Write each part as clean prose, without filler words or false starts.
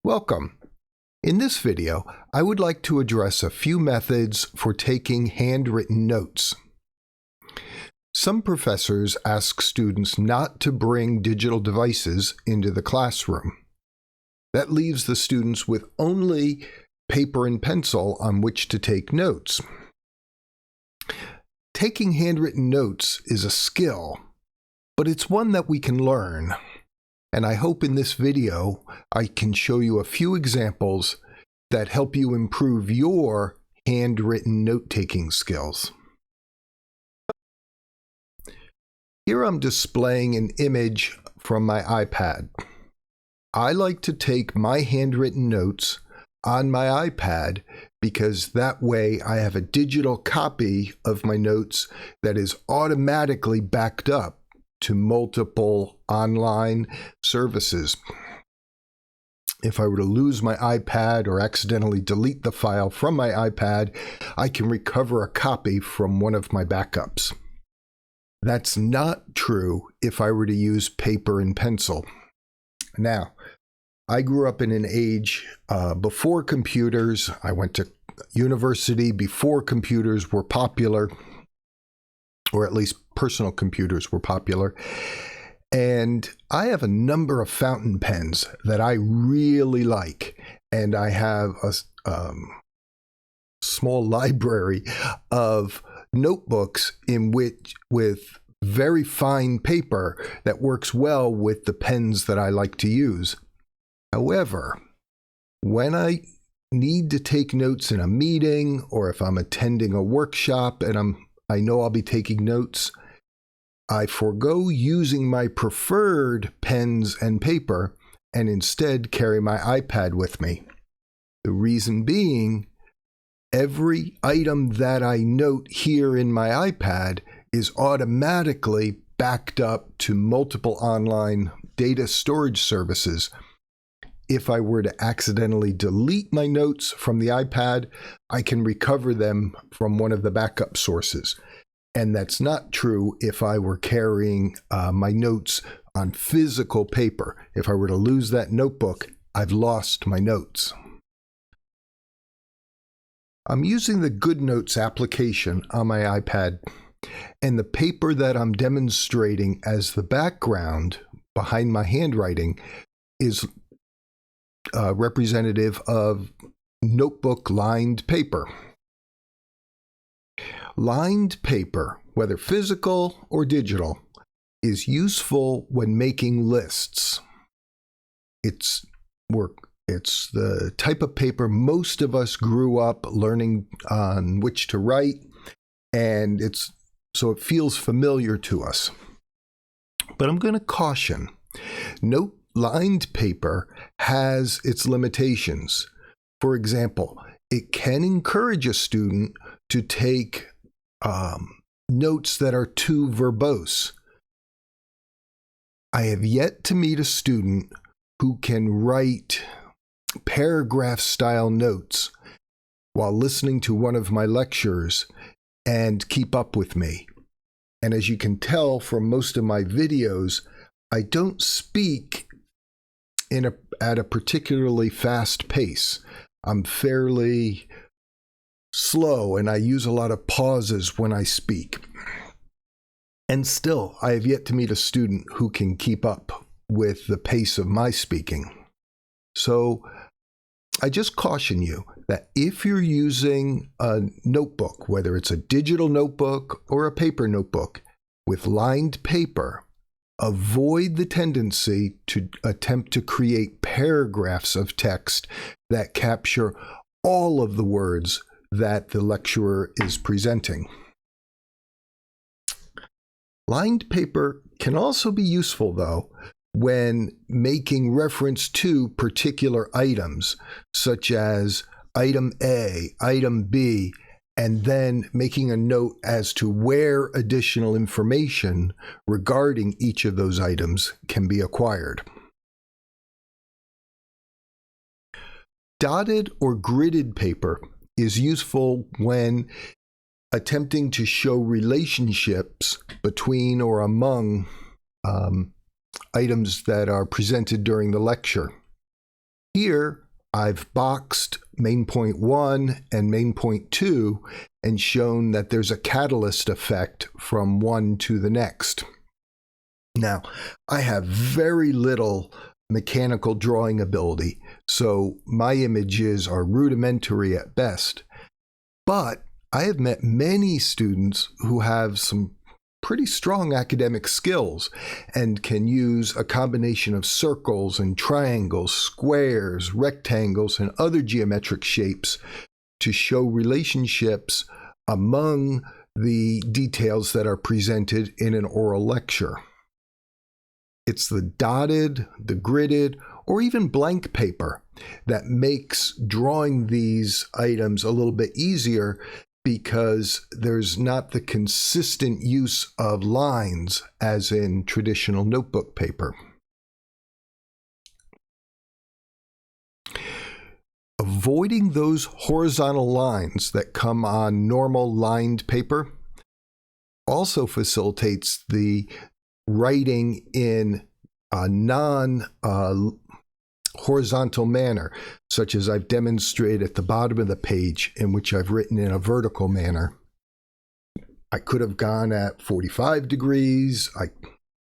Welcome. In this video, I would like to address a few methods for taking handwritten notes. Some professors ask students not to bring digital devices into the classroom. That leaves the students with only paper and pencil on which to take notes. Taking handwritten notes is a skill, but it's one that we can learn. And I hope in this video I can show you a few examples that help you improve your handwritten note-taking skills. Here I'm displaying an image from my iPad. I like to take my handwritten notes on my iPad because that way I have a digital copy of my notes that is automatically backed up to multiple online services. If I were to lose my iPad or accidentally delete the file from my iPad, I can recover a copy from one of my backups. That's not true if I were to use paper and pencil. Now, I grew up in an age before computers. I went to university before computers were popular, or at least personal computers were popular. And I have a number of fountain pens that I really like. And I have a small library of notebooks with very fine paper that works well with the pens that I like to use. However, when I need to take notes in a meeting, or if I'm attending a workshop and I know I'll be taking notes, I forego using my preferred pens and paper and instead carry my iPad with me. The reason being, every item that I note here in my iPad is automatically backed up to multiple online data storage services. If I were to accidentally delete my notes from the iPad, I can recover them from one of the backup sources. And that's not true if I were carrying my notes on physical paper. If I were to lose that notebook, I've lost my notes. I'm using the GoodNotes application on my iPad, and the paper that I'm demonstrating as the background behind my handwriting is representative of notebook lined paper. Lined paper, whether physical or digital, is useful when making lists. It's the type of paper most of us grew up learning on which to write, and so it feels familiar to us. But I'm going to caution, lined paper has its limitations. For example, it can encourage a student to take notes that are too verbose. I have yet to meet a student who can write paragraph-style notes while listening to one of my lectures and keep up with me. And as you can tell from most of my videos, I don't speak at a particularly fast pace. I'm fairly slow, and I use a lot of pauses when I speak. And still, I have yet to meet a student who can keep up with the pace of my speaking. So I just caution you that if you're using a notebook, whether it's a digital notebook or a paper notebook, with lined paper, avoid the tendency to attempt to create paragraphs of text that capture all of the words that the lecturer is presenting. Lined paper can also be useful, though, when making reference to particular items, such as item A, item B, and then making a note as to where additional information regarding each of those items can be acquired. Dotted or gridded paper is useful when attempting to show relationships between or among items that are presented during the lecture. Here, I've boxed main point 1 and main point 2 and shown that there's a catalyst effect from one to the next. Now, I have very little mechanical drawing ability, so my images are rudimentary at best. But I have met many students who have some pretty strong academic skills and can use a combination of circles and triangles, squares, rectangles, and other geometric shapes to show relationships among the details that are presented in an oral lecture. It's the dotted, the gridded, or even blank paper that makes drawing these items a little bit easier because there's not the consistent use of lines as in traditional notebook paper. Avoiding those horizontal lines that come on normal lined paper also facilitates the writing in a non-horizontal manner, such as I've demonstrated at the bottom of the page, in which I've written in a vertical manner. I could have gone at 45 degrees.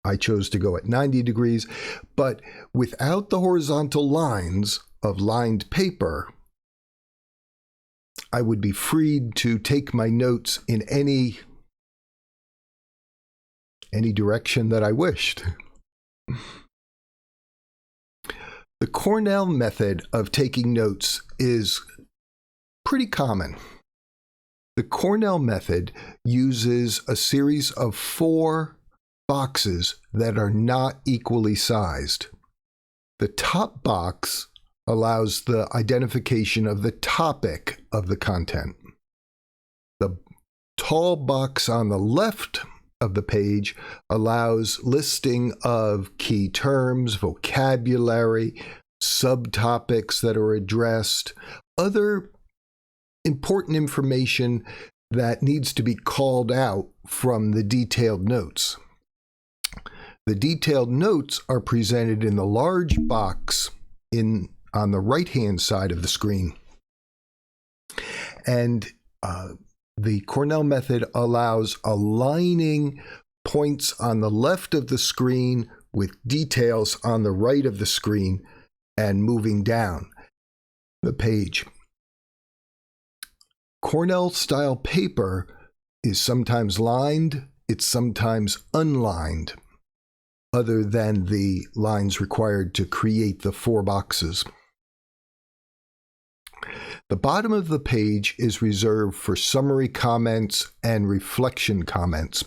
I chose to go at 90 degrees, but without the horizontal lines of lined paper, I would be freed to take my notes in any direction that I wished. The Cornell method of taking notes is pretty common. The Cornell method uses a series of 4 boxes that are not equally sized. The top box allows the identification of the topic of the content. The tall box on the left of the page allows listing of key terms, vocabulary, subtopics that are addressed, other important information that needs to be called out from the detailed notes. The detailed notes are presented in the large box on the right-hand side of the screen. And the Cornell method allows aligning points on the left of the screen with details on the right of the screen and moving down the page. Cornell style paper is sometimes lined, it's sometimes unlined, other than the lines required to create the 4 boxes. The bottom of the page is reserved for summary comments and reflection comments.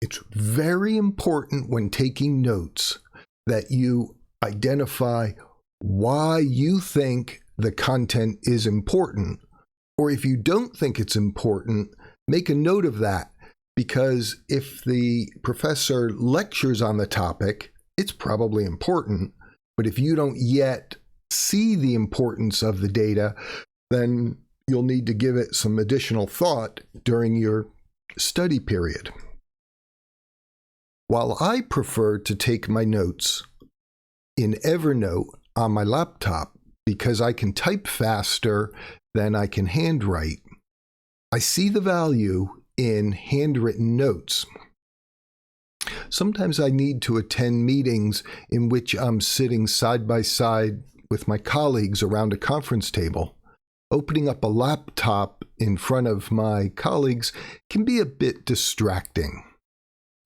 It's very important when taking notes that you identify why you think the content is important, or if you don't think it's important, make a note of that, because if the professor lectures on the topic, it's probably important, but if you don't yet see the importance of the data, then you'll need to give it some additional thought during your study period. While I prefer to take my notes in Evernote on my laptop because I can type faster than I can handwrite, I see the value in handwritten notes. Sometimes I need to attend meetings in which I'm sitting side by side with my colleagues around a conference table. Opening up a laptop in front of my colleagues can be a bit distracting.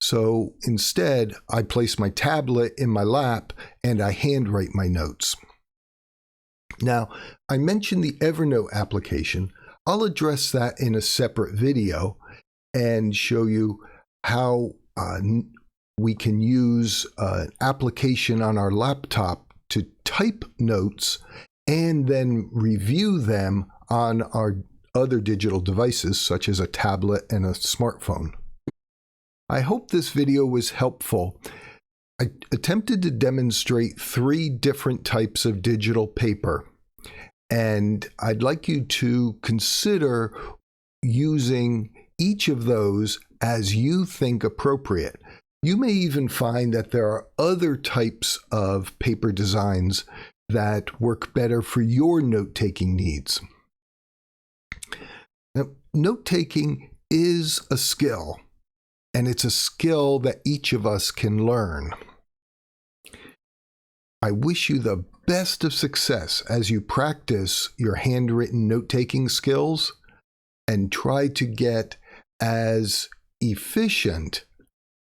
So instead, I place my tablet in my lap and I handwrite my notes. Now, I mentioned the Evernote application. I'll address that in a separate video and show you how we can use an application on our laptop to type notes and then review them on our other digital devices, such as a tablet and a smartphone. I hope this video was helpful. I attempted to demonstrate 3 different types of digital paper, and I'd like you to consider using each of those as you think appropriate. You may even find that there are other types of paper designs that work better for your note-taking needs. Now, note-taking is a skill, and it's a skill that each of us can learn. I wish you the best of success as you practice your handwritten note-taking skills and try to get as efficient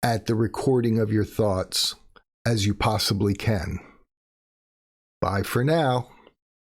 at the recording of your thoughts as you possibly can. Bye for now.